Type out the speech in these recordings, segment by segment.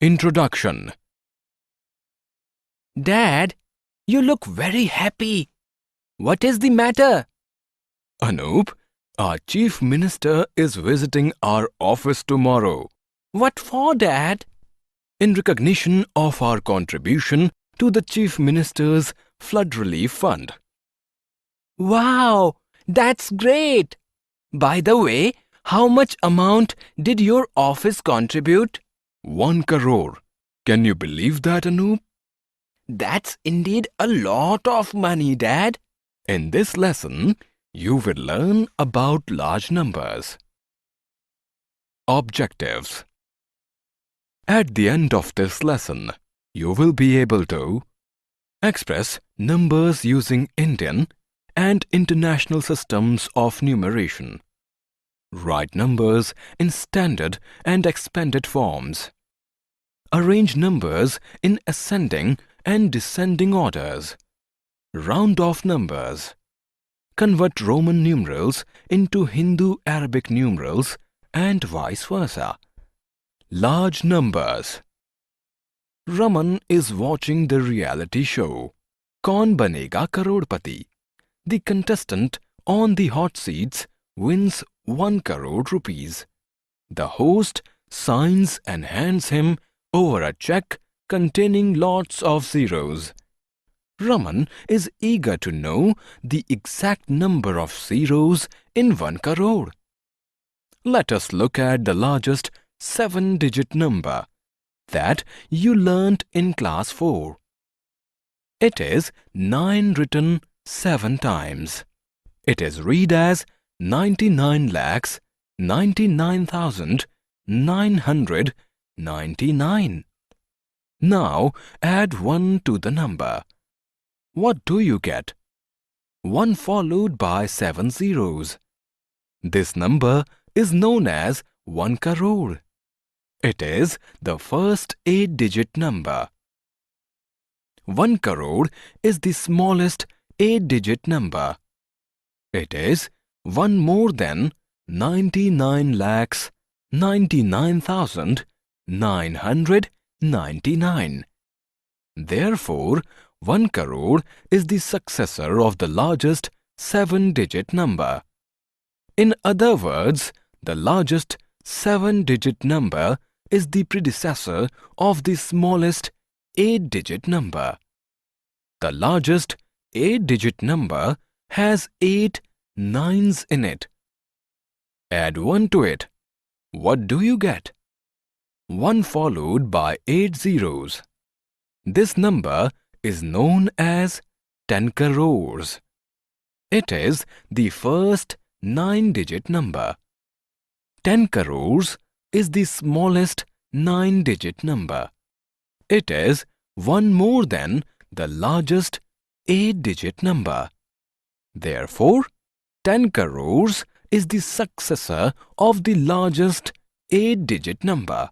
Introduction. Dad, you look very happy. What is the matter? Anup, our Chief Minister is visiting our office tomorrow. What for, Dad? In recognition of our contribution to the Chief Minister's Flood Relief Fund. Wow, that's great. By the way, how much amount did your office contribute? 1 crore. Can you believe that, Anup? That's indeed a lot of money, Dad. In this lesson, you will learn about large numbers. Objectives. At the end of this lesson, you will be able to express numbers using Indian and international systems of numeration, write numbers in standard and expanded forms, arrange numbers in ascending and descending orders, round off numbers, convert Roman numerals into Hindu-Arabic numerals and vice versa. Large numbers. Raman is watching the reality show Kaun Banega Karodpati. The contestant on the hot seats wins 1 crore rupees. The host signs and hands him over a check containing lots of zeros. Raman is eager to know the exact number of zeros in 1 crore. Let us look at the largest 7-digit number that you learnt in class 4. It is 9 written 7 times. It is read as 99,99,999. Now add 1 to the number. What do you get? 1 followed by 7 zeros. This number is known as 1 crore. It is the first 8-digit number. 1 crore is the smallest 8-digit number. It is 1 more than 99,99,999. Therefore, 1 crore is the successor of the largest 7-digit number. In other words, the largest 7-digit number is the predecessor of the smallest 8-digit number. The largest 8-digit number has 8 nines in it. Add 1 to it. What do you get? 1 followed by 8 zeros. This number is known as 10 crores. It is the first 9-digit number. 10 crores is the smallest 9-digit number. It is 1 more than the largest 8-digit number. Therefore, 10 crores is the successor of the largest 8-digit number.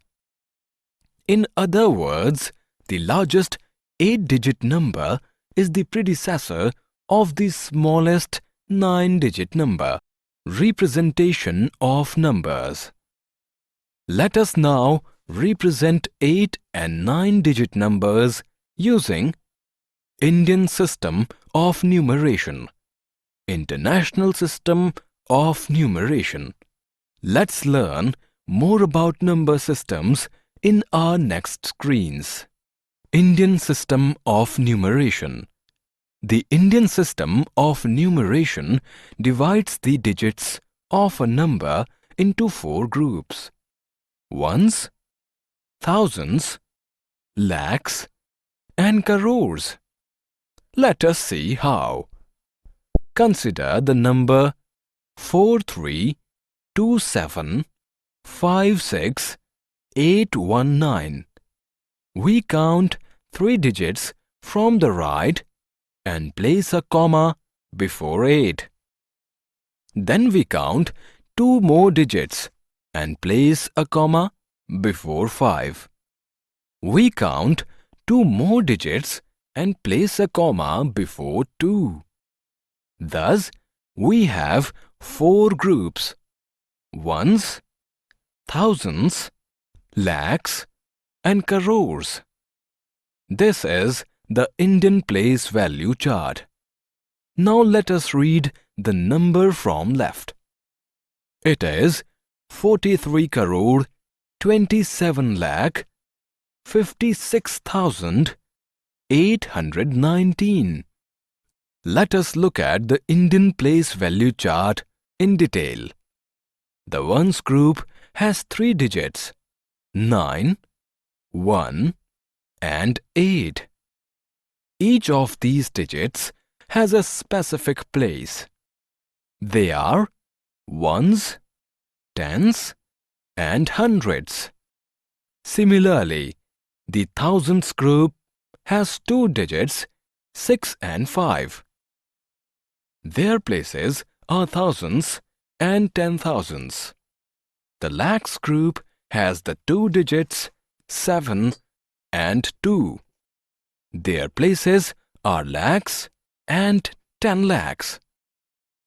In other words, the largest 8-digit number is the predecessor of the smallest 9-digit number. Representation of numbers. Let us now represent 8 and 9-digit numbers using Indian system of numeration, International system of numeration. Let's learn more about number systems in our next screens. Indian system of numeration. The Indian system of numeration divides the digits of a number into 4 groups: ones, thousands, lakhs, and crores. Let us see how. Consider the number 432756819. We count 3 digits from the right and place a comma before 8. Then we count 2 more digits and place a comma before 5. We count 2 more digits and place a comma before 2. Thus, we have 4 groups: ones, thousands, lakhs, and crores. This is the Indian place value chart. Now let us read the number from left. It is 43 crore 27 lakh 56,819. Let us look at the Indian place value chart in detail. The ones group has 3 digits 9, 1 and 8. Each of these digits has a specific place. They are ones, tens and hundreds. Similarly, the thousands group has 2 digits 6 and 5. Their places are thousands and 10,000s. The lakhs group has the 2 digits 7 and 2. Their places are lakhs and 10 lakhs.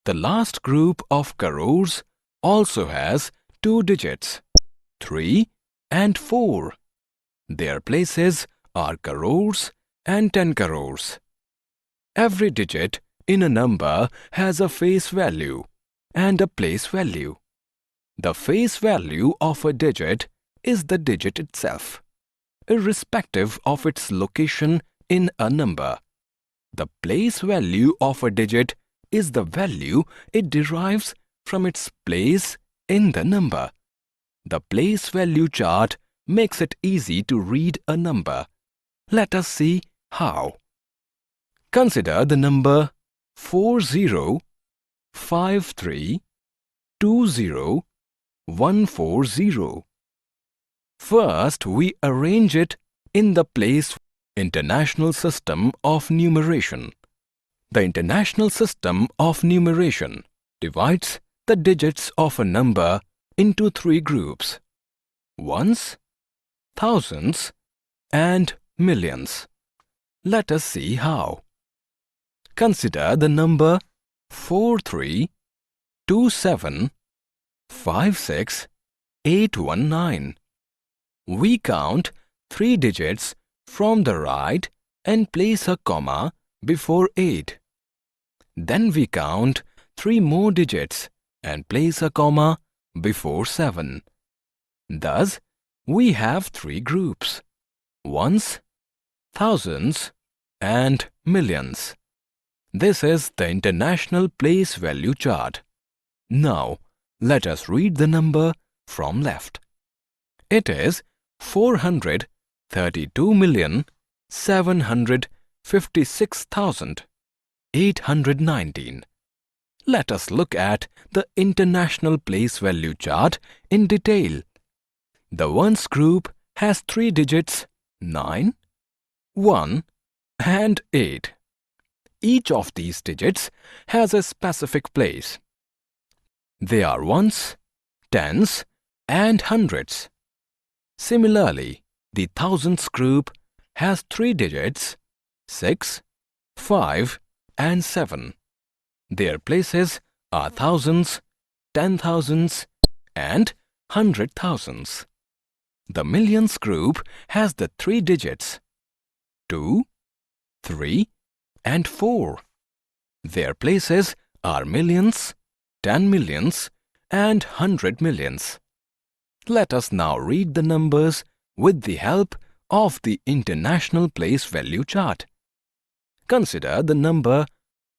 The last group of crores also has 2 digits 3 and 4. Their places are crores and 10 crores. Every digit in a number has a face value and a place value. The face value of a digit is the digit itself, irrespective of its location in a number. The place value of a digit is the value it derives from its place in the number. The place value chart makes it easy to read a number. Let us see how. Consider the number 405320140. First, we arrange it in the place International System of Numeration. The International System of Numeration divides the digits of a number into 3 groups: ones, thousands and millions. Let us see how. Consider the number 432756819. We count 3 digits from the right and place a comma before 8. Then we count 3 more digits and place a comma before 7. Thus, we have 3 groups: ones, thousands and millions. This is the International Place Value Chart. Now, let us read the number from left. It is 432,756,819. Let us look at the International Place Value Chart in detail. The ones group has 3 digits 9, 1 and 8. Each of these digits has a specific place. They are ones, tens and hundreds. Similarly, the thousands group has 3 digits 6, 5 and 7. Their places are thousands, 10,000s and 100,000s. The millions group has the 3 digits 2, 3 and 4. Their places are millions, 10 millions and 100 millions. Let us now read the numbers with the help of the International Place Value Chart. Consider the number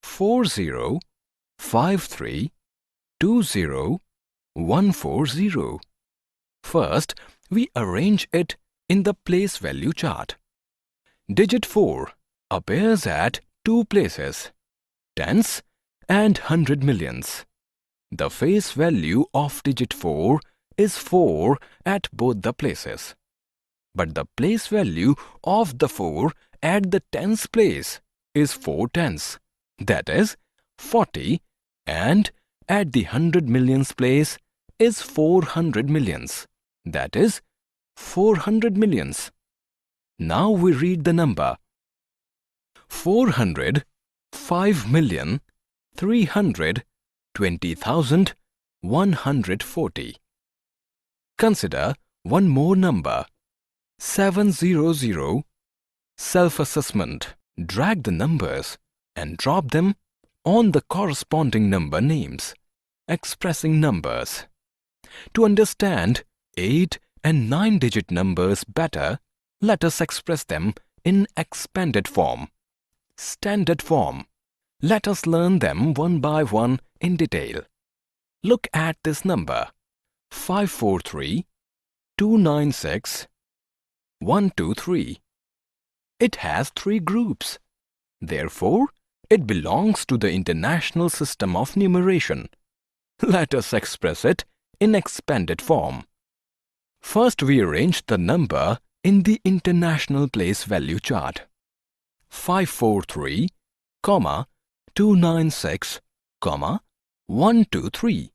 405320140. First, we arrange it in the place value chart. Digit 4 appears at 2 places, tens and 100 millions. The face value of digit 4 is 4 at both the places. But the place value of the 4 at the tens place is 4 tens, that is 40, and at the 100 millions place is 400 millions, that is 400 millions. Now we read the number 405,320,140. Consider one more number 700. Self-assessment. Drag the numbers and drop them on the corresponding number names, expressing numbers. To understand 8 and 9-digit numbers better, let us express them in expanded form, standard form. Let us learn them one by one in detail. Look at this number 543 296 123. It has 3 groups. Therefore, it belongs to the international system of numeration. Let us express it in expanded form. First, we arrange the number in the international place value chart. 543, 296, 123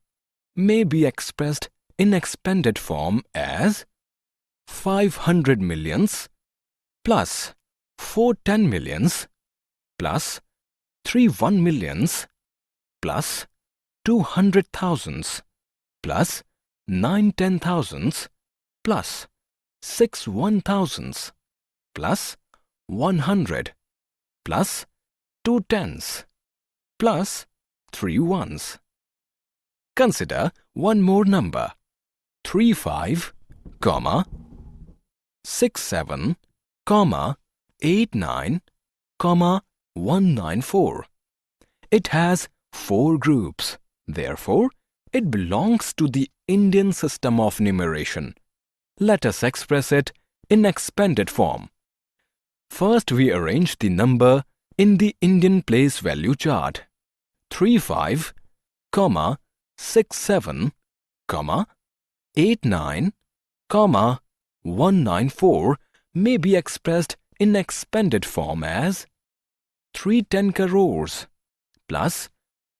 may be expressed in expanded form as 500 millions plus 410 millions plus 31 millions plus 200 thousands plus 910 thousands plus 6 1,000s plus 100 plus 2 tens plus 3 ones. Consider one more number 35, 67, 89, 194. It has 4 groups. Therefore, it belongs to the Indian system of numeration. Let us express it in expanded form. First, we arrange the number in the Indian place value chart. 35, 67, 89, 194 may be expressed in expanded form as 310 crores plus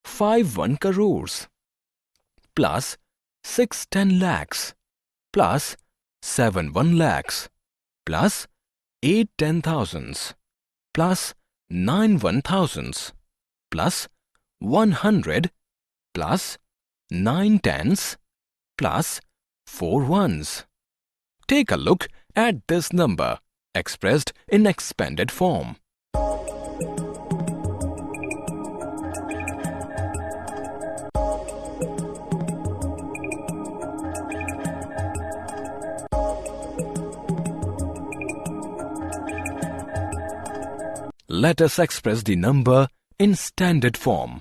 51 crores plus 610 lakhs plus 71 lakhs plus 810 thousands plus 9 1,000s plus 100 plus 9 tens plus 4 ones. Take a look at this number expressed in expanded form. Let us express the number in standard form.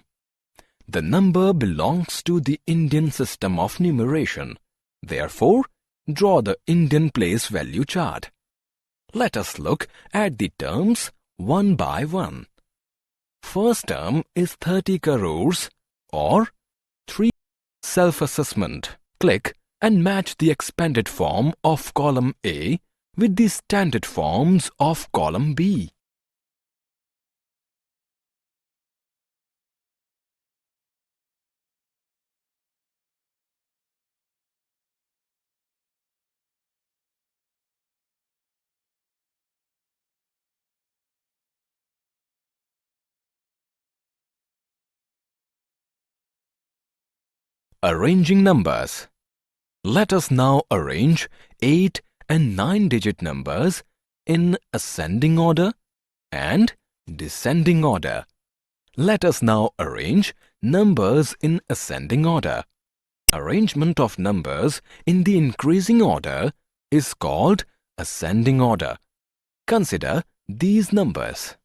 The number belongs to the Indian system of numeration. Therefore, draw the Indian place value chart. Let us look at the terms one by one. First term is 30 crores or 3. Self-assessment. Click and match the expanded form of column A with the standard forms of column B. Arranging numbers. Let us now arrange 8 and 9-digit numbers in ascending order and descending order. Let us now arrange numbers in ascending order. Arrangement of numbers in the increasing order is called ascending order. Consider these numbers.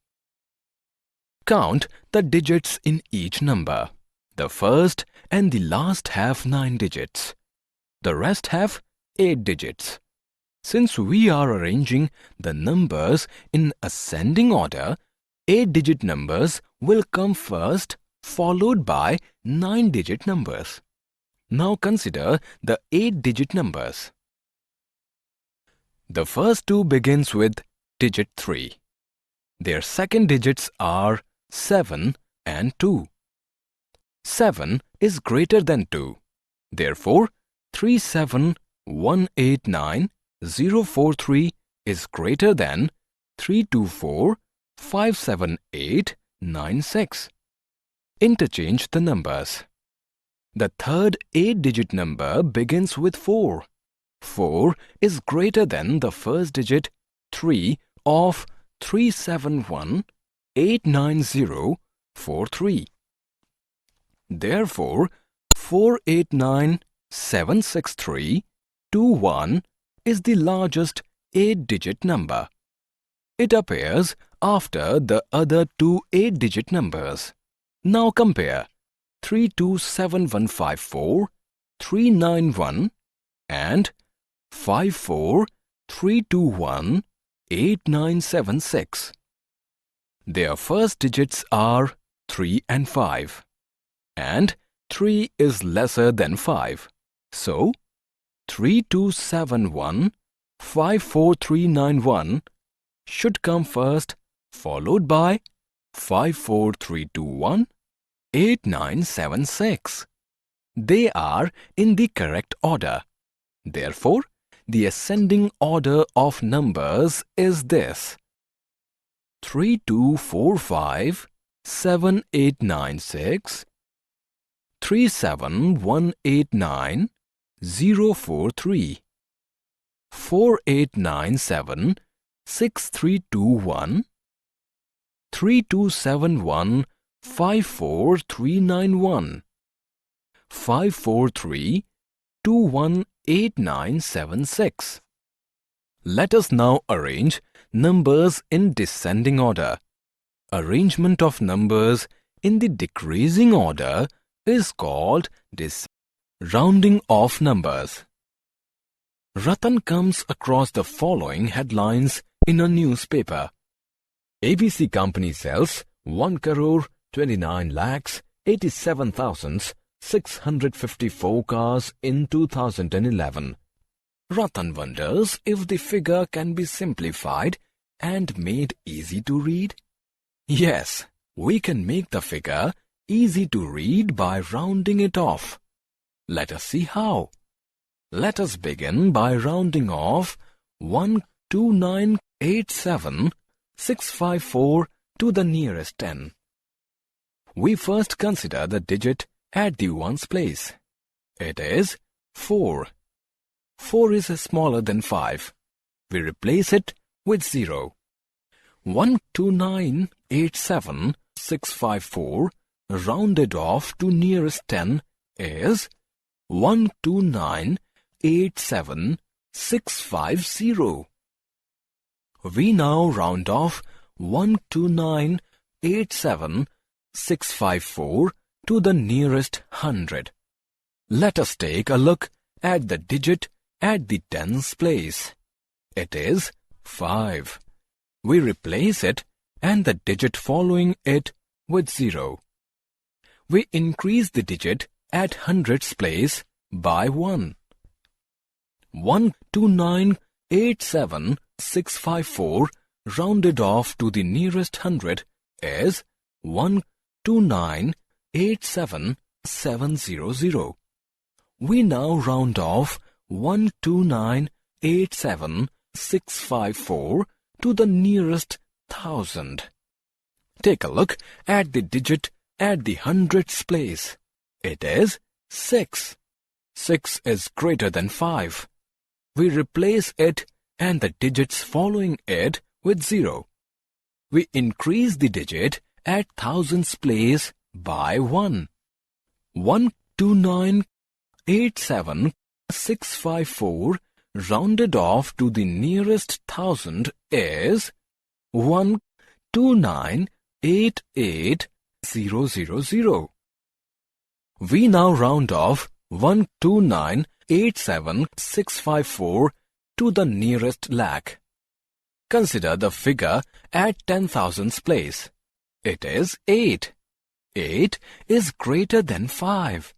Count the digits in each number. The first and the last have 9 digits. The rest have 8 digits. Since we are arranging the numbers in ascending order, 8-digit numbers will come first, followed by 9-digit numbers. Now consider the 8-digit numbers. The first two begins with digit 3. Their second digits are 7 and 2. 7 is greater than 2. Therefore, 37189,043 is greater than 324,578,96. Interchange the numbers. The third 8-digit number begins with 4. 4 is greater than the first digit 3 of 371,890,43. Therefore, 489,763,21 is the largest 8-digit number. It appears after the other two 8-digit numbers. Now compare 327154, 391 and 54321, 8976. Their first digits are 3 and 5. And 3 is lesser than 5. So, 3271, 54391 should come first, followed by 54321, 8976. They are in the correct order. Therefore, the ascending order of numbers is this: 3245, 7896, 37189, 043, 4897, 6321, 3271, 54391, 543 218976. Let us now arrange numbers in descending order. Arrangement of numbers in the decreasing order is called rounding off numbers. Ratan comes across the following headlines in a newspaper. ABC company sells 1,29,87,654 cars in 2011. Ratan wonders if the figure can be simplified and made easy to read. Yes, we can make the figure easy to read by rounding it off. Let us see how. Let us begin by rounding off 129,87,654 to the nearest 10. We first consider the digit at the ones place. It is 4. 4 is smaller than 5. We replace it with 0. 129,87,654 rounded off to nearest 10 is 129,87,650. We now round off 129,87,654 to the nearest 100. Let us take a look at the digit at the tens place. It is 5. We replace it and the digit following it with 0. We increase the digit at hundreds place by 1. 129,87,654 rounded off to the nearest 100 is 129,87,700. We now round off 129,87,654 to the nearest 1000. Take a look at the digit at the hundreds place. It is 6. 6 is greater than 5. We replace it and the digits following it with 0. We increase the digit at thousands place by 1. 129,87,654 rounded off to the nearest 1000 is 129,88,000. We now round off 129,87,654 to the nearest lakh. Consider the figure at 10,000's place. It is 8. 8 is greater than 5.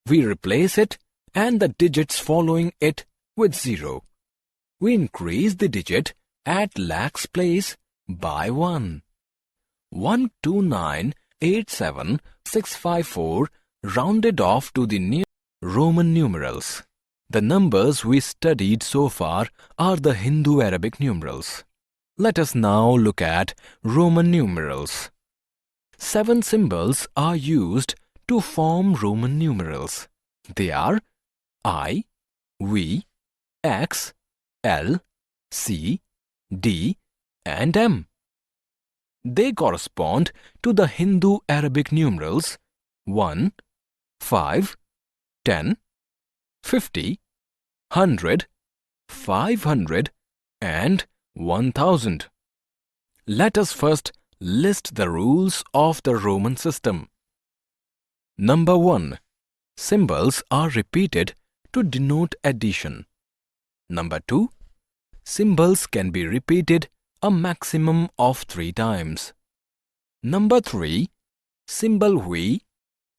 We replace it and the digits following it with 0. We increase the digit at lakhs place by 1. 129,87,654 rounded off to the near Roman numerals. The numbers we studied so far are the Hindu-Arabic numerals. Let us now look at Roman numerals. 7 symbols are used to form Roman numerals. They are I, we, X, L, C, D and M. They correspond to the Hindu Arabic numerals 1, 5, 10, 50, 100, 500 and 1000. Let us first list the rules of the Roman system. Number 1. Symbols are repeated to denote addition. Number 2. Symbols can be repeated a maximum of 3 times. Number 3. Symbol V,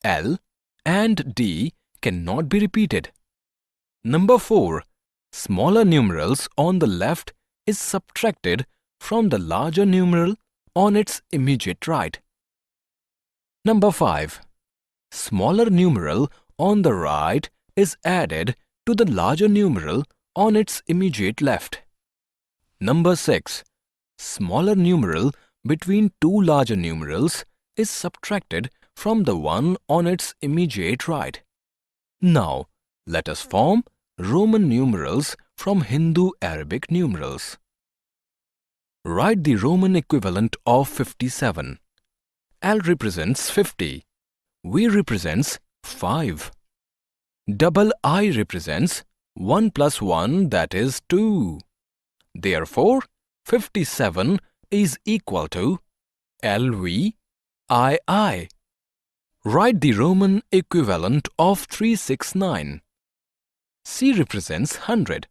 L and D cannot be repeated. Number 4. Smaller numerals on the left is subtracted from the larger numeral on its immediate right. Number 5. Smaller numeral on the right is added to the larger numeral on its immediate left. Number 6. Smaller numeral between two larger numerals is subtracted from the one on its immediate right. Now, let us form Roman numerals from Hindu Arabic numerals. Write the Roman equivalent of 57. L represents 50. V represents 5. Double I represents 1 plus 1, that is 2. Therefore, 57 is equal to LV II. Write the Roman equivalent of 369. C represents 100.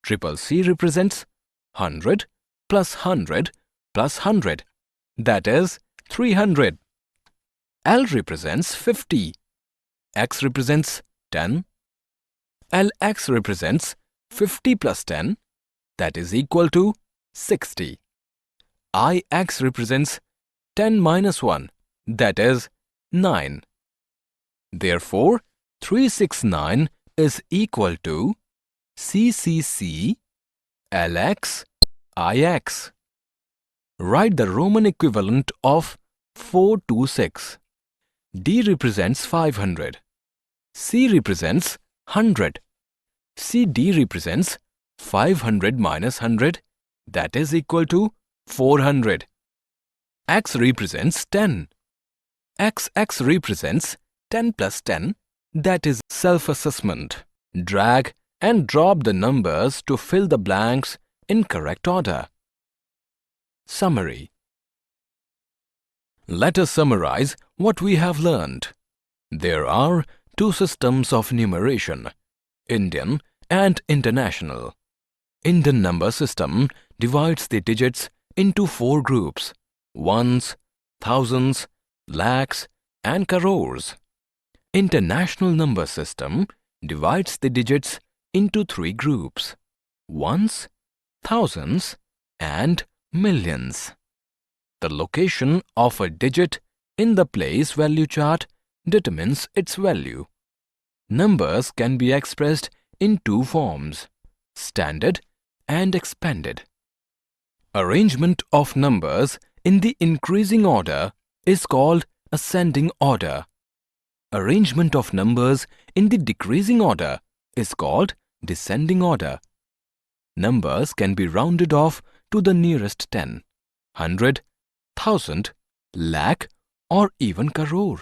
Cbse represents 100 plus 100 plus 100, that is 300. L represents 50. X represents 10. LX represents 50 plus 10, that is equal to 60. IX represents 10 minus 1, that is 9. Therefore, 369 is equal to CCC LX IX. Write the Roman equivalent of 426. D represents 500. C represents 100. CD represents 500 minus 100, that is equal to 400. X represents 10. XX represents 10 plus 10, that is self-assessment. Drag and drop the numbers to fill the blanks in correct order. Summary. Let us summarize what we have learned. There are two systems of numeration, Indian and international. Indian number system divides the digits into 4 groups: ones, thousands, lakhs and crores. International number system divides the digits into 3 groups: ones, thousands and millions. The location of a digit in the place value chart determines its value. Numbers can be expressed in 2 forms: standard and expanded. Arrangement of numbers in the increasing order is called ascending order. Arrangement of numbers in the decreasing order is called descending order. Numbers can be rounded off to the nearest 10, 100, 1000, lakh or even crore.